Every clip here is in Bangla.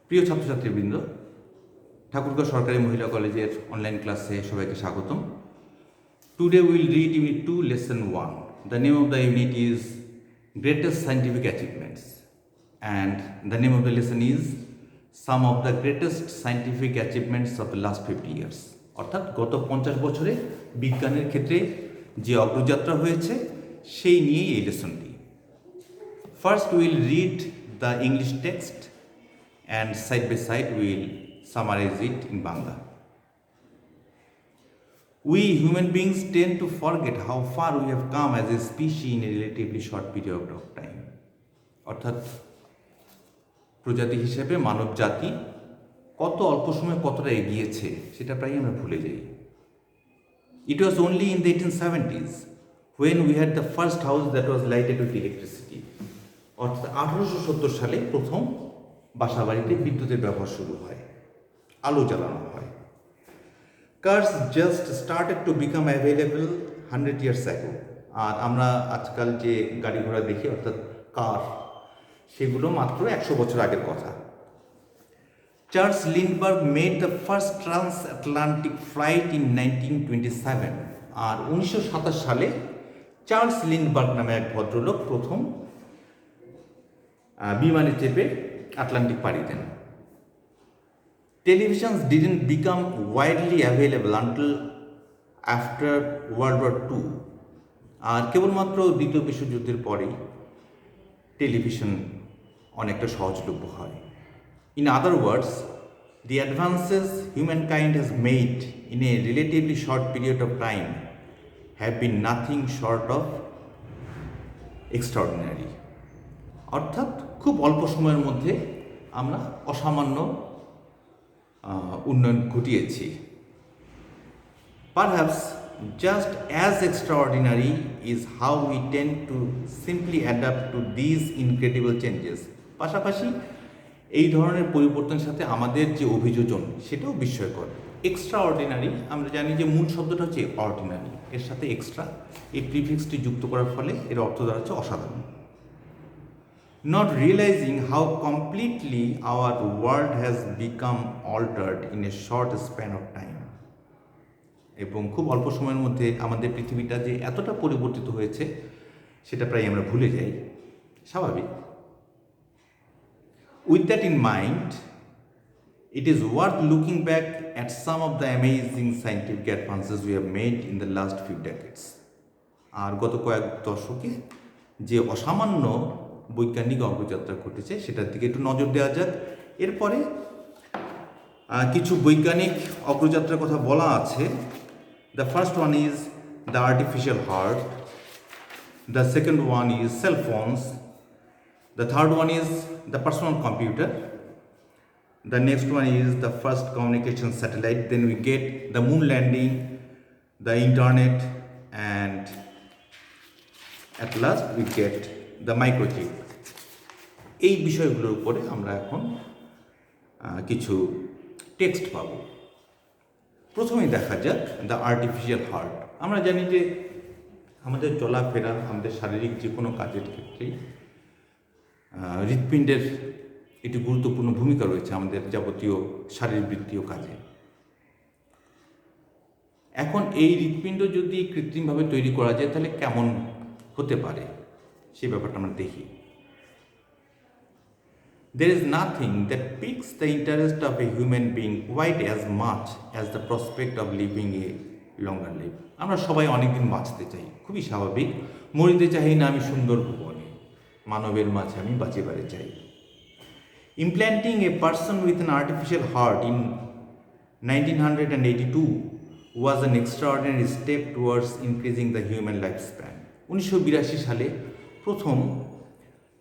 প্রিয় ছাত্রছাত্রীবৃন্দ, ঠাকুরগাঁও সরকারি মহিলা কলেজের অনলাইন ক্লাসে সবাইকে স্বাগতম। Today will read unit 2 lesson 1. The name of the unit is Greatest Scientific Achievements, and the name of the lesson is Some of the Greatest Scientific Achievements of the last 50 years. অর্থাৎ গত 50 বছরে বিজ্ঞানের ক্ষেত্রে যে অগ্রযাত্রা হয়েছে সেই নিয়েই এই লেসনটি। First we will read the English text and side by side we will summarize it in Bangla. We human beings tend to forget how far we have come as a species in a relatively short period of time. অর্থাৎ প্রজাতি হিসেবে মানব জাতি কত অল্প সময়ে কতটা এগিয়েছে সেটা প্রায় আমরা ভুলে যাই। It was only in the 1870s when we had the first house that was lighted with electricity. অর্থাৎ 1870 সালে প্রথম বাসাবাড়িতে বিদ্যুতের ব্যবহার শুরু হয়, আলো জ্বালানো হয়। Cars just started to become available 100 years ago. আর আমরা আজকাল যে গাড়ি ঘোড়া দেখি অর্থাৎ কার, সেগুলো মাত্র 100 বছর আগের কথা। Charles Lindbergh made the first transatlantic flight in 1927। আর 1927 সালে চার্লস লিন্ডবার্গ নামে এক ভদ্রলোক প্রথম বিমানে চেপে আটলান্টিক পাড়ি দেন। Televisions didn't become widely available until after World War II. আর কেবলমাত্র দ্বিতীয় বিশ্বযুদ্ধের পরেই টেলিভিশন অনেকটা সহজলভ্য হয়। In other words, the advances humankind has made in a relatively short period of time have been nothing short of extraordinary. অর্থাৎ খুব অল্প সময়ের মধ্যে আমরা অসামান্য উন্নয়ন ঘটিয়েছি। Perhaps just as extraordinary is how we tend to simply adapt to these incredible changes. পাশাপাশি এই ধরনের পরিবর্তনের সাথে আমাদের যে অভিযোজন সেটাও বিস্ময়কর। এক্সট্রা অর্ডিনারি, আমরা জানি যে মূল শব্দটা হচ্ছে অর্ডিনারি, এর সাথে এক্সট্রা এই প্রিফিক্সটি যুক্ত করার ফলে এর অর্থ দাঁড়াচ্ছে অসাধারণ। Not realizing how completely our world has become altered in a short span of time. এবং খুব অল্প সময়ের মধ্যে আমাদের পৃথিবীটা যে এতটা পরিবর্তিত হয়েছে সেটা প্রায় আমরা ভুলে যাই, স্বাভাবিক। With that in mind, it is worth looking back at some of the amazing scientific advances we have made in the last few decades. আর গত কয়েক দশকে যে অসামান্য বৈজ্ঞানিক অগ্রযাত্রা ঘটেছে সেটার দিকে একটু নজর দেওয়া যাক। এরপরে কিছু বৈজ্ঞানিক অগ্রযাত্রার কথা বলা আছে। The first one is the artificial heart, the second one is cell phones, the third one is the personal computer, the next one is the first communication satellite, then we get the moon landing, the internet, and at last we get the microchip. এই বিষয়গুলোর উপরে আমরা এখন কিছু টেক্সট পাব। প্রথমেই দেখা যাক দ্য আর্টিফিশিয়াল হার্ট। আমরা জানি যে আমাদের চলাফেরা, আমাদের শারীরিক যে কোনো কাজের ক্ষেত্রেই হৃৎপিণ্ডের একটি গুরুত্বপূর্ণ ভূমিকা রয়েছে আমাদের যাবতীয় শারীরবৃত্তীয় কাজে। এখন এই হৃৎপিণ্ড যদি কৃত্রিমভাবে তৈরি করা যায় তাহলে কেমন হতে পারে সেই ব্যাপারটা আমরা দেখি। There is nothing that piques the interest of a human being quite as much as the prospect of living a longer life. আমরা সবাই অনেকদিন বাঁচতে চাই, খুবই স্বাভাবিক। মরিতে চাই না আমি সুন্দর ভুবনে, মানবের মাঝে আমি বাঁচিবারে চাই। Implanting a person with an artificial heart in 1982 was an extraordinary step towards increasing the human lifespan. 1982 সালে প্রথম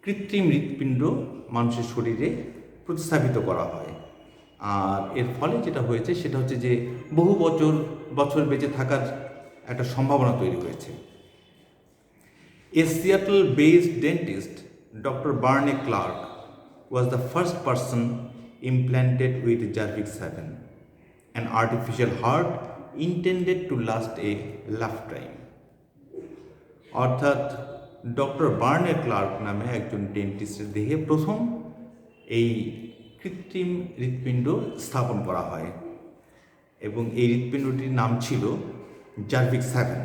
কৃত্রিম হৃৎপিণ্ড মানুষের শরীরে প্রতিস্থাপিত করা হয়। আর এর ফলে যেটা হয়েছে সেটা হচ্ছে যে বহু বছর বেঁচে থাকার একটা সম্ভাবনা তৈরি হয়েছে। A Seattle-based dentist, Dr. Barney Clark, was the first person implanted with Jarvik 7, an artificial heart intended to last a lifetime. অর্থাৎ ডক্টর বার্নে ক্লার্ক নামে একজন ডেন্টিস্টের দেহে প্রথম এই কৃত্রিম হৃৎপিণ্ড স্থাপন করা হয় এবং এই হৃৎপিণ্ডটির নাম ছিল Jarvik 7.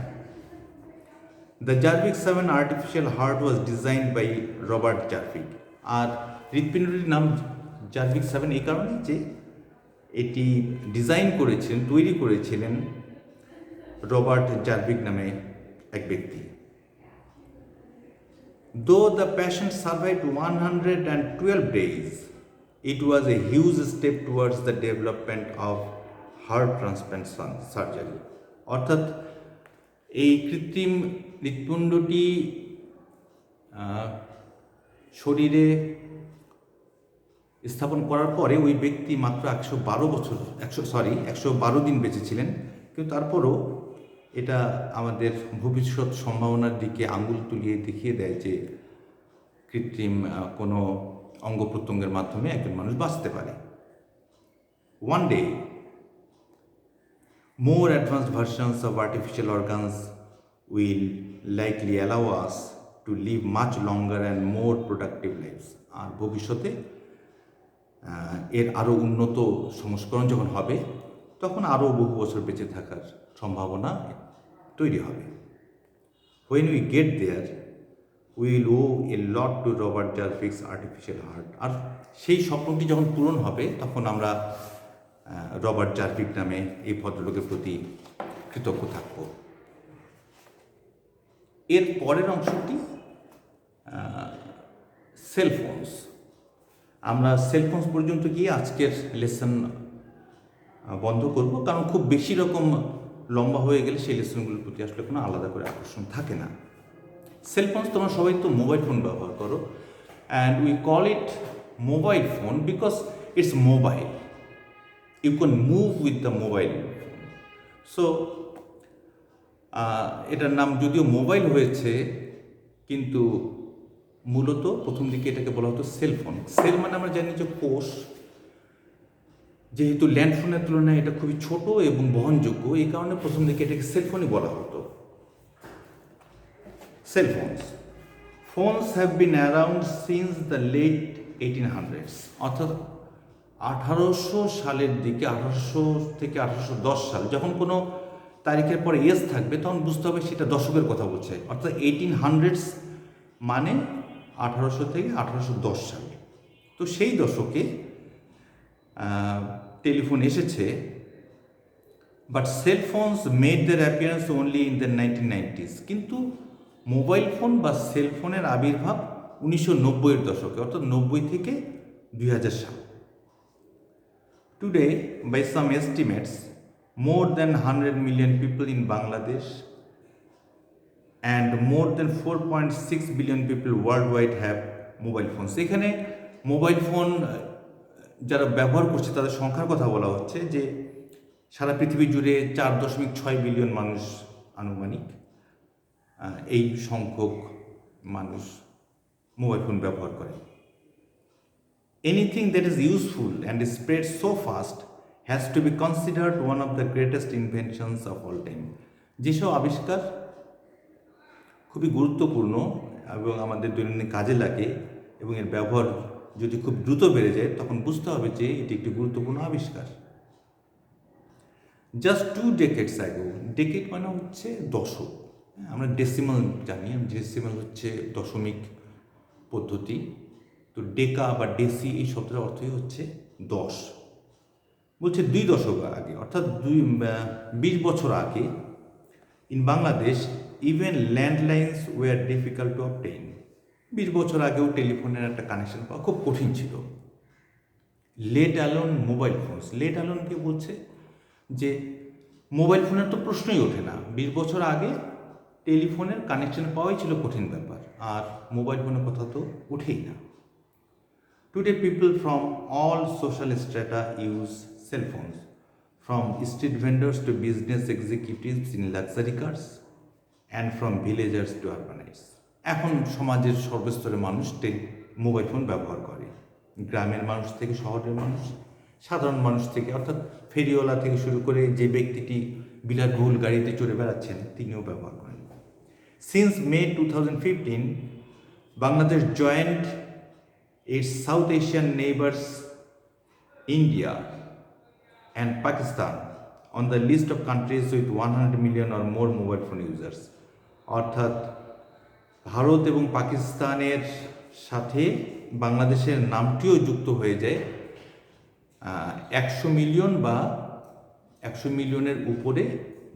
The Jarvik 7 artificial heart was designed by Robert Jarvik. আর হৃৎপিণ্ডটির নাম Jarvik 7 এই কারণে যে এটি ডিজাইন করেছিলেন, তৈরি করেছিলেন রবার্ট জার্ভিক নামে এক ব্যক্তি। Though the patient survived 112 days, it was a huge step towards the development of heart transplant surgery. অর্থাৎ এই কৃত্রিম হৃৎপিণ্ডটি শরীরে স্থাপন করার পরে ওই ব্যক্তি মাত্র 112 দিন বেঁচে ছিলেন, কিন্তু তারপরও এটা আমাদের ভবিষ্যৎ সম্ভাবনার দিকে আঙুল তুলিয়ে দেখিয়ে দেয় যে কৃত্রিম কোনো অঙ্গ প্রত্যঙ্গের মাধ্যমে একজন মানুষ বাঁচতে পারে। One day, more advanced versions of artificial organs will likely allow us to live much longer and more productive lives. আর ভবিষ্যতে এর আরও উন্নত সংস্করণ যখন হবে তখন আরও বহু বছর বেঁচে থাকার সম্ভাবনা তৈরি হবে। When we get there, we will owe a lot to Robert Jarvik's artificial heart. আর সেই স্বপ্নটি যখন পূরণ হবে তখন আমরা রবার্ট জার্ভিক নামে এই ভদ্রলোকের প্রতি কৃতজ্ঞ থাকব। এর পরের অংশটি সেলফোনস। আমরা সেলফোনস পর্যন্ত গিয়ে আজকের লেসন বন্ধ করব, কারণ খুব বেশি রকম লম্বা হয়ে গেলে সেই লেসনগুলোর প্রতি আসলে কোনো আলাদা করে আকর্ষণ থাকে না। সেলফোনস তোমরা সবাই তো মোবাইল ফোন ব্যবহার করো, and we call it mobile phone because it's mobile, you can move with the mobile phone. So এটার নাম যদিও মোবাইল হয়েছে, কিন্তু মূলত প্রথম দিকে এটাকে বলা হতো সেলফোন। সেল মানে আমরা জানি যে কোষ, যেহেতু ল্যান্ডফোনের তুলনায় এটা খুবই ছোট এবং বহনযোগ্য, এই কারণে প্রথম দিকে এটাকে সেলফোনই বলা হতো। Cellphones phones have been around since the late 1800s, অর্থাৎ 1800 সালের দিকে, 1800 থেকে 1810 সাল, যখন কোনো তারিখের পরে এস থাকবে তখন বুঝতে হবে সেটা দশকের কথা বলছে, অর্থাৎ 1800s মানে 1800 থেকে 1810 সাল। তো সেই দশকে টেলিফোন এসেছে, but cellphones made their appearance only in the 1990s। কিন্তু মোবাইল ফোন বা সেলফোনের আবির্ভাব 1990-এর দশকে, অর্থাৎ 90 থেকে 2000 সাল। Today, by some estimates, more than 100 million people in Bangladesh and more than 4.6 billion people worldwide have mobile phones. এখানে মোবাইল ফোন যারা ব্যবহার করছে তাদের সংখ্যার কথা বলা হচ্ছে, যে সারা পৃথিবী জুড়ে 4.6 বিলিয়ন মানুষ আনুমানিক এই সংখ্যক মানুষ মোবাইল ফোন ব্যবহার করে। Anything that is useful and spreads so fast has to be considered one of the greatest inventions of all time. যেসব আবিষ্কার খুবই গুরুত্বপূর্ণ এবং আমাদের দৈনন্দিন কাজে লাগে এবং এর ব্যবহার যদি খুব দ্রুত বেড়ে যায় তখন বুঝতে হবে যে এটি একটি গুরুত্বপূর্ণ আবিষ্কার। জাস্ট 2 decades ago, ডেকেড মানে হচ্ছে দশক, আমরা ডেসিমাল জানি, ডেসিমাল হচ্ছে দশমিক পদ্ধতি, তো ডেকা বা ডেসি এই শব্দের অর্থই হচ্ছে 10। বলছে 2 দশক আগে, অর্থাৎ 20 বছর আগে, in Bangladesh even landlines were difficult to obtain. 20 বছর আগেও টেলিফোনের একটা কানেকশন পাওয়া খুব কঠিন ছিল। Let alone mobile phones, let অ্যালোনকে বলছে যে মোবাইল ফোনের তো প্রশ্নই ওঠে না, 20 বছর আগে টেলিফোনের কানেকশন পাওয়াই ছিল কঠিন ব্যাপার, আর মোবাইল ফোনের কথা তো ওঠেই না। Today, people from all social strata use cell phones, from street vendors to business executives in luxury cars, and from villagers to urbanites. এখন সমাজের সর্বস্তরের মানুষ মোবাইল ফোন ব্যবহার করে, গ্রামের মানুষ থেকে শহরের মানুষ, সাধারণ মানুষ থেকে, অর্থাৎ ফেরিওয়ালা থেকে শুরু করে যে ব্যক্তিটি বিলাসবহুল গাড়িতে চড়ে বেড়াচ্ছেন তিনিও ব্যবহার করেন। Since May 2015, Bangladesh joined its South Asian neighbors India, and Pakistan on the list of countries with 100 million or more mobile phone users. অর্থাৎ ভারত এবং পাকিস্তানের সাথে বাংলাদেশের নামটিও যুক্ত হয়ে যায় 100 মিলিয়ন বা 100 মিলিয়নের উপরে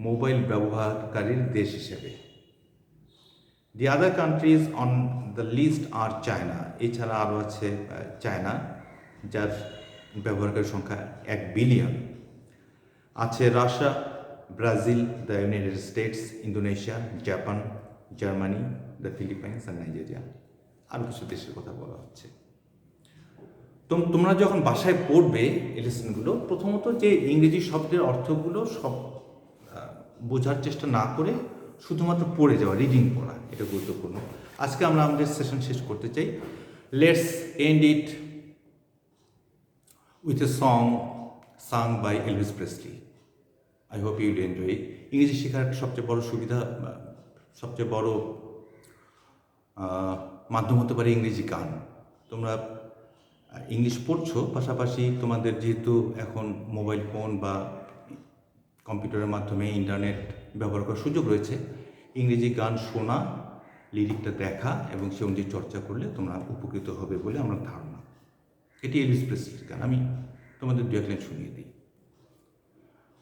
মোবাইল ব্যবহারকারীর দেশ হিসেবে। The other countries on the list are China, এছাড়া আরও আছে চায়না, যার ব্যবহারকারীর সংখ্যা 1 বিলিয়ন। আছে Russia, Brazil, the United States, Indonesia, Japan, Germany, the Philippines আর নাইজেরিয়া। আরও কিছু দেশের কথা বলা হচ্ছে। তোমরা যখন বাসায় পড়বে এই লেসনগুলো, প্রথমত যে ইংরেজি শব্দের অর্থগুলো সব বোঝার চেষ্টা না করে শুধুমাত্র পড়ে যাওয়া, রিডিং পড়া, এটা গুরুত্বপূর্ণ। আজকে আমরা আমাদের সেশন শেষ করতে চাই। Let's end it with a song sung by Elvis Presley. I hope you'd enjoy. ইংরেজি শেখার সবচেয়ে বড় সুবিধা, সবচেয়ে বড় মাধ্যম হতে পারে ইংরেজি গান। তোমরা ইংলিশ পড়ছো, পাশাপাশি তোমাদের যেহেতু এখন মোবাইল ফোন বা কম্পিউটারের মাধ্যমে ইন্টারনেট ব্যবহার করার সুযোগ রয়েছে, ইংরেজি গান শোনা, লিরিকটা দেখা এবং সে অনুযায়ী চর্চা করলে তোমরা উপকৃত হবে বলে আমার ধারণা। এটি এলভিস প্রেসলির গান, আমি তোমাদের দু এক লাইন শুনিয়ে দিই।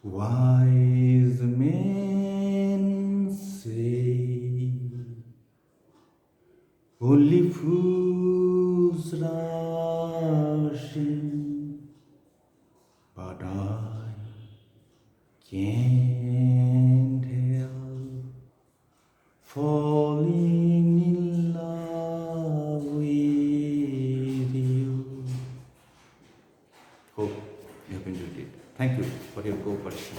Wise men say only fools rush in, but I can't help falling in love with you. Hope you have enjoyed it. Thank you for your cooperation.